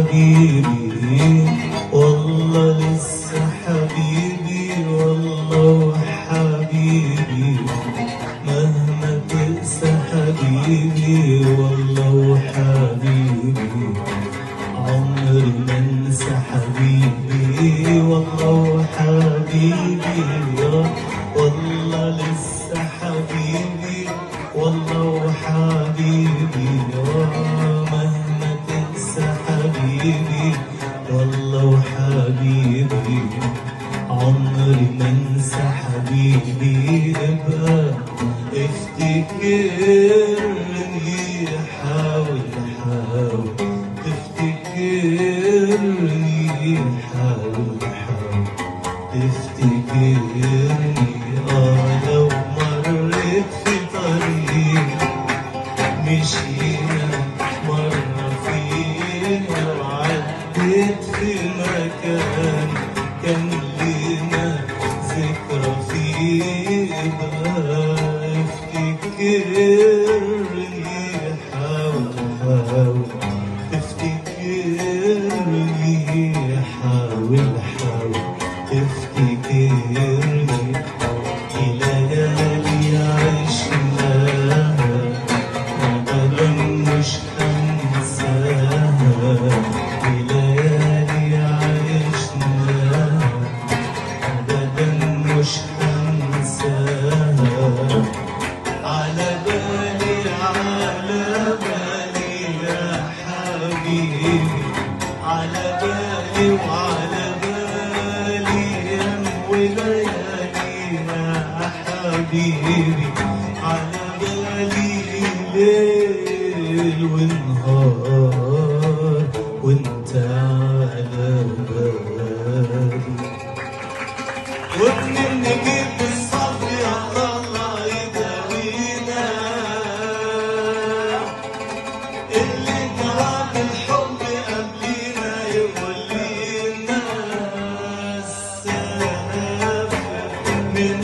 حبيبي والله لسه حبيبي والله وحبيبي مهما تنسى حبيبي والله وحبيبي عمري ما انسى حبيبي والله وحبيبي والله لسه حبيبي والله وحبيبي مهما تنسى حبيبي والله وحبيبي عمري ما انسى حبيبي ابقى افتكرني حاول تفتكرني حاول تفتكرني لو مريت في طريق مشينا مرة فينا وعديت في مكان كان لينا ذكرى فيه ابقى افتكرني حاول تفتكرني حاول تفتكرني ليالي عشناها أبدا مش هنساها ليالي عشناها أبدا مش هنساها على بالي يا حبيبي على بالي وعلى بالي أيام وليالينا حبيبي على بالي ليل ونهار وانت على بالي ومنين نجيب الصبر يا الله يداوينا اللي جرى بالحب قبلينا يولينا السلام من